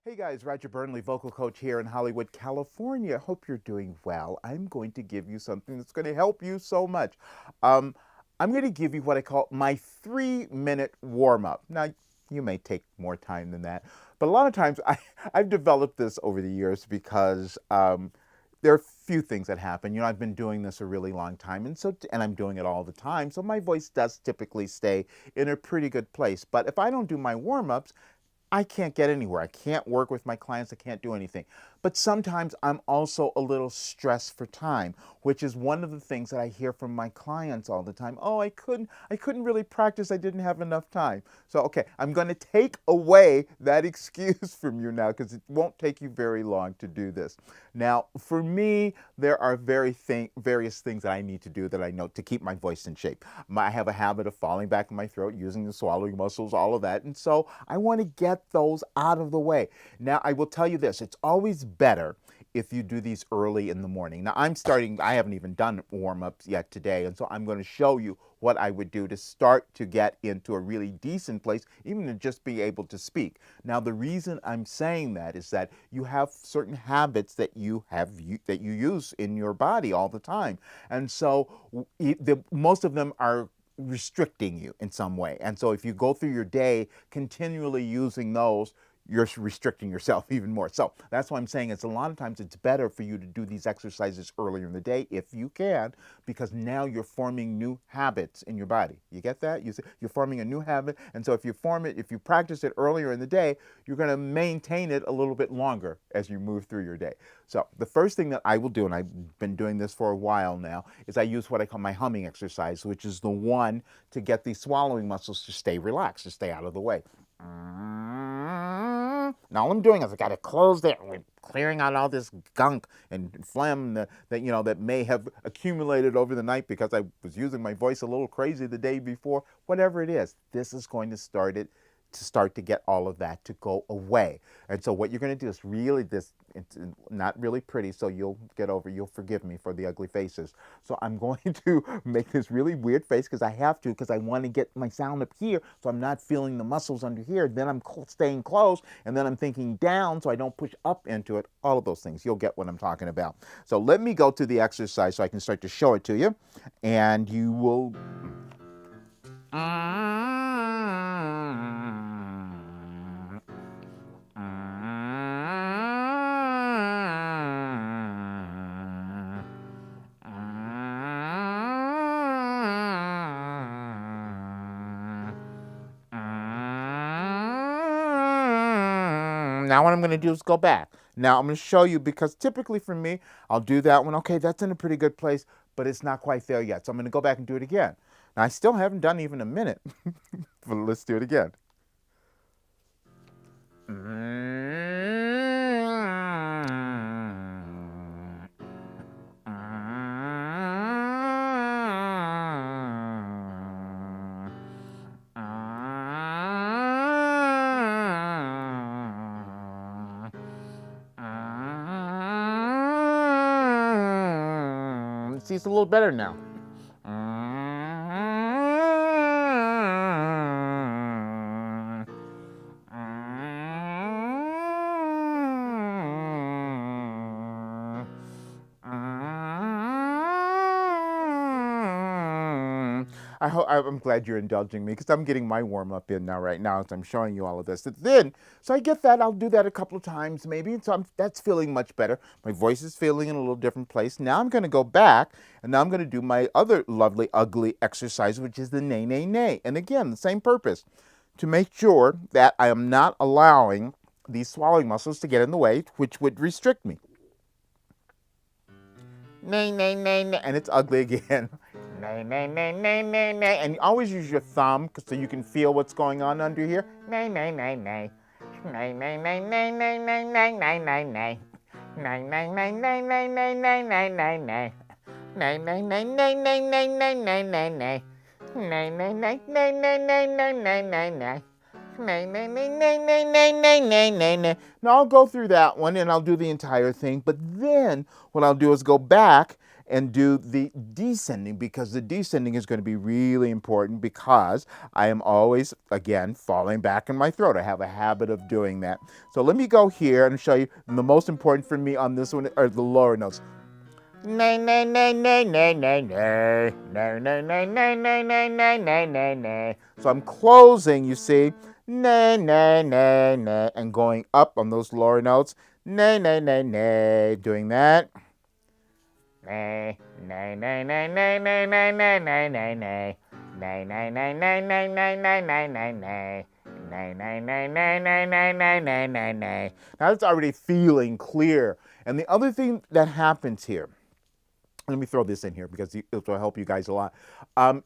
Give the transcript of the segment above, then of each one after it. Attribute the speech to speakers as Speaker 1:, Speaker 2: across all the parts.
Speaker 1: Hey guys, Roger Burnley, vocal coach here in Hollywood, California. Hope you're doing well. I'm going to give you something that's going to help you so much. Um, I'm going to give you what I call my 3-minute warm up. Now, you may take more time than that, but a lot of times I've developed this over the years because there are few things that happen. You know, I've been doing this a really long time, and I'm doing it all the time. So my voice does typically stay in a pretty good place. But if I don't do my warm ups, I can't get anywhere. I can't work with my clients. I can't do anything. But sometimes I'm also a little stressed for time, which is one of the things that I hear from my clients all the time. Oh, I couldn't really practice. I didn't have enough time. So, okay, I'm going to take away that excuse from you now because it won't take you very long to do this. Now, for me, there are various things that I need to do that I know to keep my voice in shape. I have a habit of falling back in my throat, using the swallowing muscles, all of that. And so I want to get those out of the way. Now, I will tell you this, it's always better if you do these early in the morning. Now, I haven't even done warm-ups yet today, and so I'm going to show you what I would do to start to get into a really decent place, even to just be able to speak. Now, the reason I'm saying that is that you have certain habits that that you use in your body all the time. And so most of them are restricting you in some way. And so if you go through your day continually using those, you're restricting yourself even more. So that's why I'm saying it's a lot of times it's better for you to do these exercises earlier in the day if you can, because now you're forming new habits in your body. You get that? You're forming a new habit. And so if you practice it earlier in the day, you're going to maintain it a little bit longer as you move through your day. So the first thing that I will do, and I've been doing this for a while now, is I use what I call my humming exercise, which is the one to get these swallowing muscles to stay relaxed, to stay out of the way. Now all I'm doing is I got to close there. We're clearing out all this gunk and phlegm that may have accumulated over the night because I was using my voice a little crazy the day before. Whatever it is, this is going to start to get all of that to go away. And so what you're going to do is it's not really pretty, so you'll forgive me for the ugly faces. So I'm going to make this really weird face because I want to get my sound up here, so I'm not feeling the muscles under here. Then I'm staying close, and then I'm thinking down so I don't push up into it. All of those things. You'll get what I'm talking about. So let me go to the exercise so I can start to show it to you, and you will. Now what I'm going to do is go back. Now I'm going to show you, because typically for me, I'll do that one. Okay, that's in a pretty good place, but it's not quite there yet. So I'm going to go back and do it again. Now I still haven't done even a minute, but let's do it again. See, it's a little better now. I'm glad you're indulging me because I'm getting my warm up in now, right now, as I'm showing you all of this. So I get that. I'll do that a couple of times maybe. So that's feeling much better. My voice is feeling in a little different place. Now I'm going to go back, and now I'm going to do my other lovely, ugly exercise, which is the nay, nay, nay. And again, the same purpose, to make sure that I am not allowing these swallowing muscles to get in the way, which would restrict me. Nay, nay, nay, nay. And it's ugly again. Nay, nay, nay, nay, nay, nay. And you always use your thumb so you can feel what's going on under here. Nay, nay, nay, nay. Nay, nay, nay, nay, nay, nay, nay, nay, nay, nay. Nay, nay, nay, nay, nay, nay, nay, nay, nay, nay. Nay, nay, nay, nay, nay, nay, nay, nay, nay, nay. Nay, nay, nay, nay, nay, nay, nay, nay, nay, nay. Nay, nay, nay, nay, nay, nay, nay, nay, nay, nay. Now I'll go through that one and I'll do the entire thing, but then what I'll do is go back and do the descending, because the descending is going to be really important, because I am always, again, falling back in my throat. I have a habit of doing that. So let me go here and show you. The most important for me on this one are the lower notes. Nay, nay, nay, nay, nay, nay, nay, nay, nay, nay, nay, nay, nay, nay, nay, nay, nay. So I'm closing, you see, nay, nay, nay, nay, and going up on those lower notes. Nay, nay, nay, nay, doing that. Nay, nay, nay, nay, nay, nay, nay, nay, nay, nay, nay. Nay, nay, nay, nay, nay, nay, nay, nay, nay, nay. Nay, nay, nay, nay, nay, nay, nay, nay, nay, nay. Now it's already feeling clear. And the other thing that happens here, let me throw this in here because it will help you guys a lot.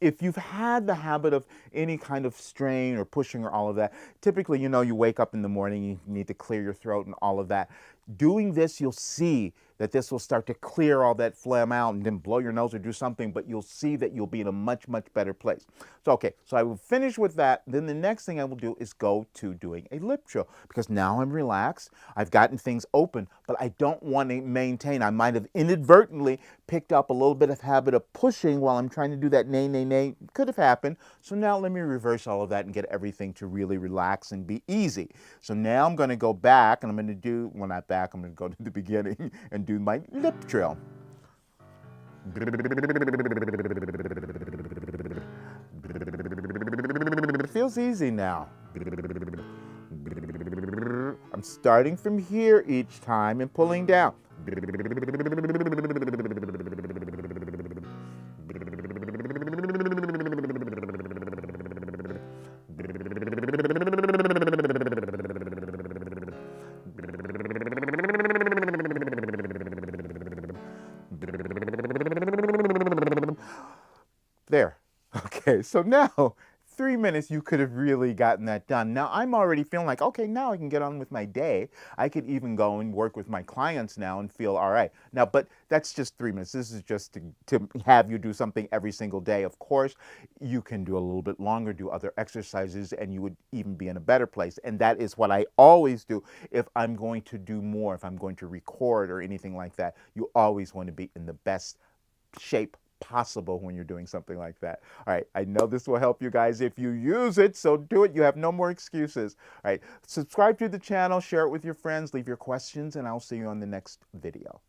Speaker 1: If you've had the habit of any kind of strain or pushing or all of that, typically, you wake up in the morning, you need to clear your throat and all of that. Doing this, you'll see that this will start to clear all that phlegm out, and then blow your nose or do something, but you'll see that you'll be in a much, much better place. So, okay, so I will finish with that. Then the next thing I will do is go to doing a lip trill, because now I'm relaxed. I've gotten things open, but I don't want to maintain. I might have inadvertently picked up a little bit of habit of pushing while I'm trying to do that nay, nay, nay. Could have happened. So now let me reverse all of that and get everything to really relax and be easy. So now I'm going to go back, and I'm going to do, well, not back, I'm going to go to the beginning and do my lip trill. It feels easy now. I'm starting from here each time and pulling down. There. Okay, so now 3 minutes, you could have really gotten that done. Now I'm already feeling like, okay, now I can get on with my day. I could even go and work with my clients now and feel all right. Now, but that's just 3 minutes. This is just to have you do something every single day. Of course, you can do a little bit longer, do other exercises, and you would even be in a better place. And that is what I always do if I'm going to do more, if I'm going to record or anything like that. You always want to be in the best shape possible when you're doing something like that. All right, I know this will help you guys if you use it, so do it. You have no more excuses. All right, subscribe to the channel, share it with your friends, leave your questions, and I'll see you on the next video.